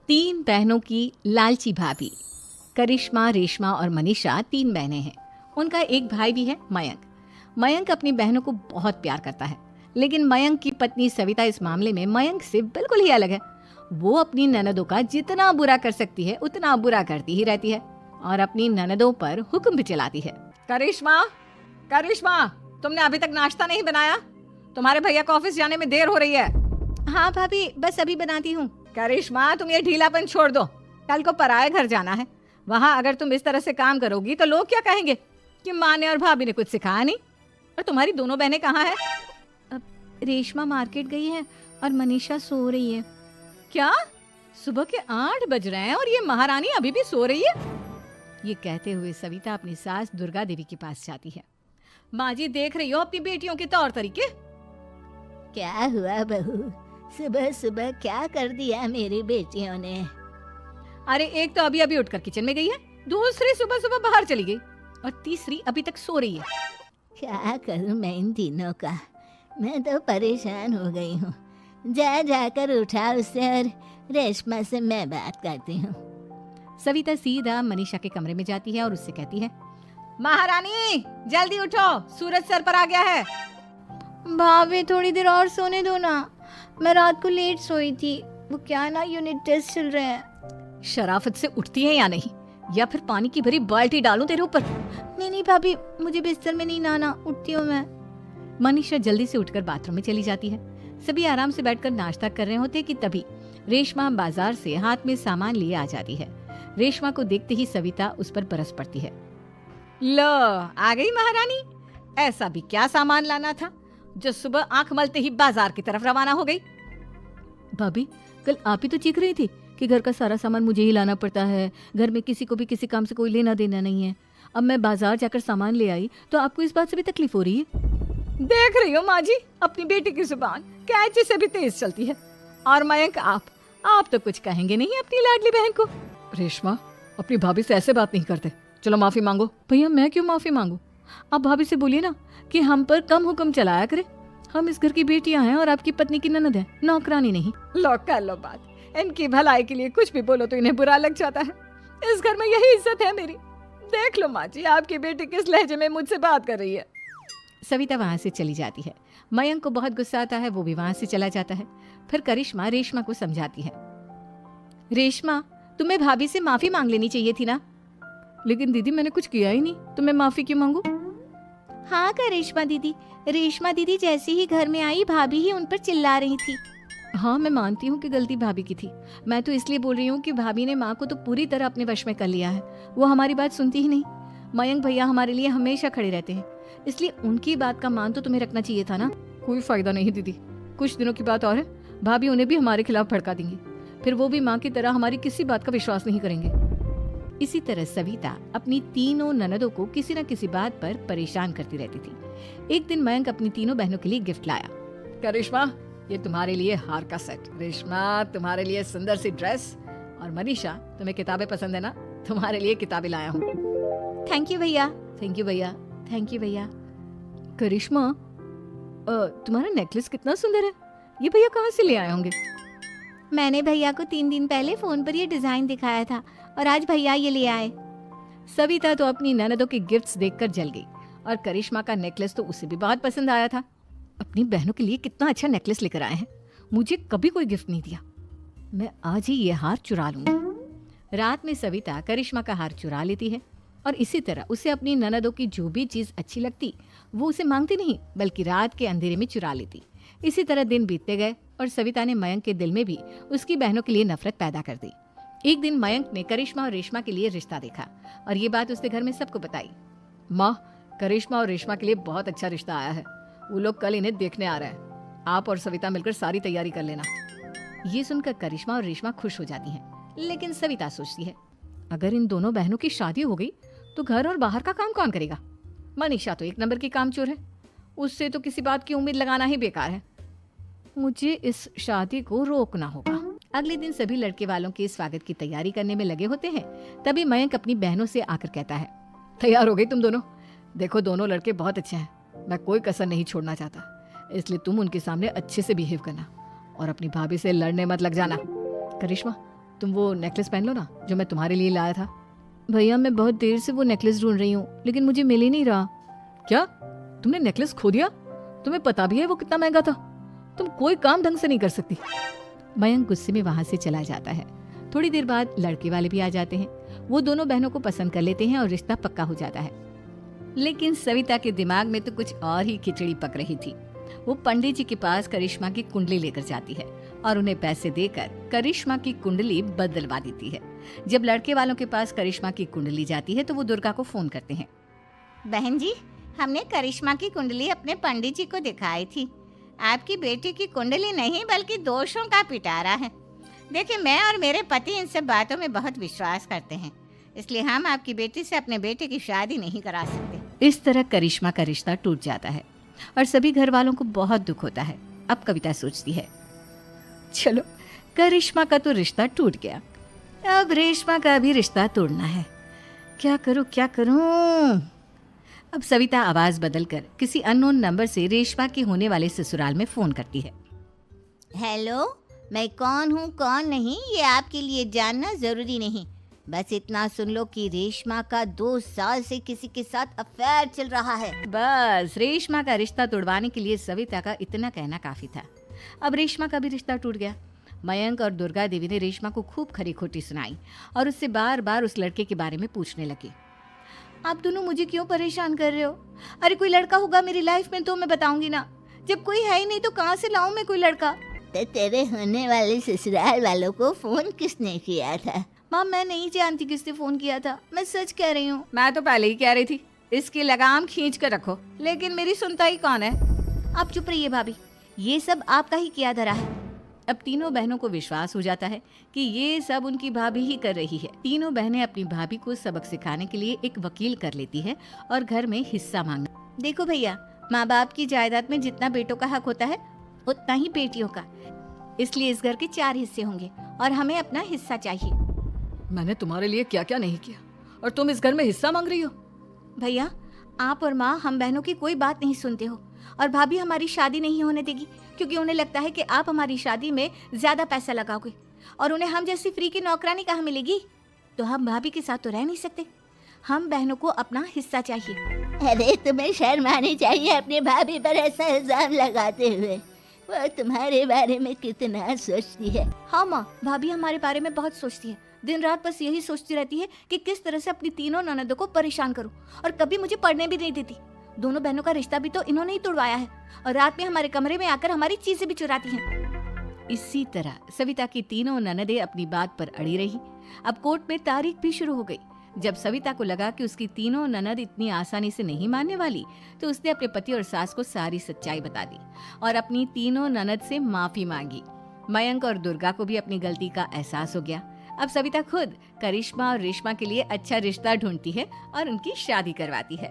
तीन बहनों की लालची भाभी। करिश्मा, रेशमा और मनीषा तीन बहनें हैं। उनका एक भाई भी है, मयंक। मयंक अपनी बहनों को बहुत प्यार करता है, लेकिन मयंक की पत्नी सविता इस मामले में मयंक से बिल्कुल ही अलग है। वो अपनी ननदों का जितना बुरा कर सकती है उतना बुरा करती ही रहती है और अपनी ननदों पर हुक्म भी चलाती है। करिश्मा, करिश्मा, तुमने अभी तक नाश्ता नहीं बनाया? तुम्हारे भैया को ऑफिस जाने में देर हो रही है। हाँ भाभी, बस अभी बनाती हूँ। करिश्मा, तुम ये ढीलापन छोड़ दो। कल को पराये घर जाना है। वहाँ अगर तुम इस तरह से काम करोगी तो लोग क्या कहेंगे कि माँ ने और भाभी ने कुछ सिखाया नहीं। और तुम्हारी दोनों बहनें कहाँ हैं? अब रेशमा मार्केट गई है और मनीषा सो रही है। क्या? सुबह के 8 बज रहे हैं और ये महारानी अभी भी सो रही है? ये कहते हुए सविता अपनी सास दुर्गा देवी के पास जाती है। माँ जी, देख रही हो अपनी बेटियों के तौर तरीके? क्या हुआ बहू, सुबह सुबह क्या कर दिया मेरी बेटियों ने? अरे एक तो अभी अभी उठकर किचन में गई है, दूसरी सुबह सुबह बाहर चली गई और तीसरी अभी तक सो रही है। क्या करूं मैं इन तीनों का, मैं तो परेशान हो गई हूँ। जा जाकर उठा उसे और रेशमा से मैं बात करती हूँ। सविता सीधा मनीषा के कमरे में जाती है और उससे कहती है, महारानी जल्दी उठो, सूरज सर पर आ गया है। भाभी थोड़ी देर और सोने दो ना, मैं रात को लेट सोई थी। वो क्या ना, यूनिट टेस्ट चल रहे हैं। शराफत से उठती है या नहीं, या फिर पानी की भरी बाल्टी डालूं तेरे ऊपर? नहीं भाभी, मुझे बिस्तर में नहीं नहाना, उठती हूँ मैं। मनीषा जल्दी से उठकर बाथरूम में चली जाती है। सभी आराम से बैठकर नाश्ता कर रहे होते कि तभी रेशमा बाजार से हाथ में सामान लिए आ जाती है। रेशमा को देखते ही सविता उस पर बरस पड़ती है। लो, आ गई महारानी। ऐसा भी क्या सामान लाना था जो सुबह आंख मलते ही बाजार की तरफ रवाना हो गई? भाभी, कल आप ही तो चीख रही थी कि घर का सारा सामान मुझे ही लाना पड़ता है, घर में किसी को भी किसी काम से कोई लेना देना नहीं है। अब मैं बाजार जाकर सामान ले आई तो आपको इस बात से भी तकलीफ हो रही है? देख रही हो माँ जी, अपनी बेटी की जुबान कैंची से भी तेज चलती है। और मयंक, आप तो कुछ कहेंगे नहीं अपनी लाडली बहन को? रेशमा, अपनी भाभी से ऐसे बात नहीं करते। चलो माफी मांगो। भैया, मैं क्यों माफी मांगू? आप भाभी से बोलिए ना कि हम पर कम हुक्म चलाया करे। हम इस घर की बेटियां हैं और आपकी पत्नी की ननद है, नौकरानी नहीं। लो कर लो बात। इनकी भलाई के लिए कुछ भी बोलो तो इन्हें बुरा लग जाता है। इस घर में यही इज्जत है मेरी। देख लो माँ जी, आपकी बेटी किस लहजे में मुझसे बात कर रही है। सविता वहाँ से चली जाती है। मयंक को बहुत गुस्सा आता है, वो भी वहाँ से चला जाता है। फिर करिश्मा रेशमा को समझाती है, रेशमा, तुम्हें भाभी से माफी मांग लेनी चाहिए थी ना। लेकिन दीदी, मैंने कुछ किया ही नहीं, तो मैं माफी क्यों मांगू? हाँ करिश्मा दीदी, रेशमा दीदी जैसे ही घर में आई भाभी ही उन पर चिल्ला रही थी। हाँ, मैं मानती हूँ कि गलती भाभी की थी। मैं तो इसलिए बोल रही हूँ कि भाभी ने माँ को तो पूरी तरह अपने वश में कर लिया है। वो हमारी बात सुनती ही नहीं। मयंक भैया हमारे लिए हमेशा खड़े रहते हैं, इसलिए उनकी बात का मान तो तुम्हें रखना चाहिए था ना। कोई फायदा नहीं दीदी, कुछ दिनों की बात और है, भाभी उन्हें भी हमारे खिलाफ भड़का देंगी। फिर वो भी माँ की तरह हमारी किसी बात का विश्वास नहीं करेंगे। इसी तरह सविता अपनी तीनों ननदों को किसी न किसी बात पर परेशान करती रहती थी। एक दिन मयंक अपनी तीनों बहनों के लिए गिफ्ट लाया। करिश्मा, ये तुम्हारे लिए हार का सेट। रेशमा, तुम्हारे लिए सुंदर सी ड्रेस। और मनीषा, तुम्हें किताबें पसंद है ना, तुम्हारे लिए किताबें लाया हूँ। थैंक यू भैया। थैंक यू भैया। थैंक यू भैया। करिश्मा, तुम्हारा नेकलेस कितना सुंदर है, ये भैया कहाँ से ले आए होंगे? मैंने भैया को 3 दिन पहले फोन पर ये डिजाइन दिखाया था और आज भैया ये ले आए। सविता तो अपनी ननदों के गिफ्ट्स देखकर जल गई और करिश्मा का नेकलेस तो उसे भी बहुत पसंद आया था। अपनी बहनों के लिए कितना अच्छा नेकलेस लेकर आए हैं, मुझे कभी कोई गिफ्ट नहीं दिया। मैं आज ही ये हार चुरा लूंगी। रात में सविता करिश्मा का हार चुरा लेती है और इसी तरह उसे अपनी ननदों की जो भी चीज अच्छी लगती वो उसे मांगती नहीं, बल्कि रात के अंधेरे में चुरा लेती। इसी तरह दिन बीतते गए और सविता ने मयंक के दिल में भी उसकी बहनों के लिए नफरत पैदा कर दी। एक दिन मयंक ने करिश्मा और रेशमा के लिए रिश्ता देखा और ये बात उसने घर में सबको बताई। माँ, करिश्मा और रेशमा के लिए बहुत अच्छा रिश्ता आया है, वो लोग कल इन्हें देखने आ रहे हैं। आप और सविता मिलकर सारी तैयारी कर लेना। ये सुनकर करिश्मा और रेशमा खुश हो जाती हैं, लेकिन सविता सोचती है, अगर इन दोनों बहनों की शादी हो गई तो घर और बाहर का काम कौन करेगा? मनीषा तो 1 नंबर की कामचोर है, उससे तो किसी बात की उम्मीद लगाना ही बेकार है। मुझे इस शादी को रोकना होगा। अगले दिन सभी लड़के वालों के स्वागत की तैयारी करने में लगे होते हैं। तभी मयंक अपनी बहनों से आकर कहता है, तैयार हो गई तुम दोनों? देखो, दोनों लड़के बहुत अच्छे हैं, मैं कोई कसर नहीं छोड़ना चाहता, इसलिए तुम उनके सामने अच्छे से बिहेव करना और अपनी भाभी से लड़ने मत लग जाना। करिश्मा, तुम वो नेकलेस पहन लो ना जो मैं तुम्हारे लिए लाया था। भैया मैं बहुत देर से वो नेकलेस ढूंढ रही हूँ लेकिन मुझे मिल ही नहीं रहा। क्या तुमने नेकलेस खो दिया? तुम्हें पता भी है वो कितना महंगा था। तुम कोई काम ढंग से नहीं कर सकती। मयंक गुस्से में वहां से चला जाता है। थोड़ी देर बाद लड़के वाले भी आ जाते हैं। वो दोनों बहनों को पसंद कर लेते हैं और रिश्ता पक्का हो जाता है। लेकिन सविता के दिमाग में तो कुछ और ही खिचड़ी पक रही थी। वो पंडित जी के पास करिश्मा की कुंडली लेकर जाती है और उन्हें पैसे देकर करिश्मा की कुंडली बदलवा देती है। जब लड़के वालों के पास करिश्मा की कुंडली जाती है तो वो दुर्गा को फोन करते हैं। बहन जी, हमने करिश्मा की कुंडली अपने पंडित जी को दिखाई थी। आपकी बेटी की कुंडली नहीं बल्कि दोषों का पिटारा है। देखिए, मैं और मेरे पति इन सब बातों में बहुत विश्वास करते हैं, इसलिए हम आपकी बेटी से अपने बेटे की शादी नहीं करा सकते। इस तरह करिश्मा का रिश्ता टूट जाता है और सभी घर वालों को बहुत दुख होता है। अब कविता सोचती है, चलो करिश्मा का तो रिश्ता टूट गया, अब रेशमा का भी रिश्ता तोड़ना है। क्या करूं? अब सविता आवाज बदलकर किसी अननोन नंबर से रेशमा के होने वाले ससुराल में फोन करती है। हेलो, मैं कौन हूँ कौन नहीं ये आपके लिए जानना जरूरी नहीं। बस इतना सुन लो कि रेशमा का 2 साल से किसी के साथ अफेयर चल रहा है। बस रेशमा का रिश्ता तोड़वाने के लिए सविता का इतना कहना काफी था। अब रेशमा का भी रिश्ता टूट गया। मयंक और दुर्गा देवी ने रेशमा को खूब खरी खोटी सुनाई और उससे बार बार उस लड़के के बारे में पूछने लगे। आप दोनों मुझे क्यों परेशान कर रहे हो? अरे कोई लड़का होगा मेरी लाइफ में तो मैं बताऊंगी ना। जब कोई है ही नहीं तो कहाँ से लाऊं मैं कोई लड़का? तो तेरे होने वाले ससुराल वालों को फोन किसने किया था? माँ मैं नहीं जानती किसने फोन किया था, मैं सच कह रही हूँ। मैं तो पहले ही कह रही थी इसकी लगाम खींच कर रखो, लेकिन मेरी सुनता ही कौन है। आप चुप रहिए भाभी, ये सब आपका ही किया धरा है। अब तीनों बहनों को विश्वास हो जाता है कि ये सब उनकी भाभी ही कर रही है। तीनों बहनें अपनी भाभी को सबक सिखाने के लिए एक वकील कर लेती है और घर में हिस्सा मांगना। देखो भैया, माँ बाप की जायदाद में जितना बेटों का हक होता है उतना ही बेटियों का, इसलिए इस घर के 4 हिस्से होंगे और हमें अपना हिस्सा चाहिए। मैंने तुम्हारे लिए क्या क्या नहीं किया और तुम इस घर में हिस्सा मांग रही हो? भैया, आप और माँ हम बहनों की कोई बात नहीं सुनते हो और भाभी हमारी शादी नहीं होने देगी क्योंकि उन्हें लगता है कि आप हमारी शादी में ज्यादा पैसा लगाओगे और उन्हें हम जैसी फ्री की नौकरानी कहाँ मिलेगी। तो हम भाभी के साथ तो रह नहीं सकते, हम बहनों को अपना हिस्सा चाहिए। अरे तुम्हें शर्म आनी चाहिए अपनी भाभी पर ऐसा इल्जाम लगाते हुए। वो तुम्हारे बारे में कितना सोचती है। हाँ माँ, भाभी हमारे बारे में बहुत सोचती है। दिन रात बस यही सोचती रहती है कि किस तरह से अपनी तीनों ननदों को परेशान करूं और कभी मुझे पढ़ने भी नहीं देती। दोनों बहनों का रिश्ता भी तो इन्होंने ही तोड़वाया है और रात में हमारे कमरे में आकर हमारी चीजें भी चुराती हैं। इसी तरह सविता की तीनों ननदें अपनी बात पर अड़ी रही। अब कोर्ट में तारीख भी शुरू हो गई। जब सविता को लगा कि उसकी तीनों ननद इतनी आसानी से नहीं मानने वाली तो उसने अपने पति और सास को सारी सच्चाई बता दी और अपनी तीनों ननद से माफी मांगी। मयंक और दुर्गा को भी अपनी गलती का एहसास हो गया। अब सविता खुद करिश्मा और रेशमा के लिए अच्छा रिश्ता ढूंढती है और उनकी शादी करवाती है।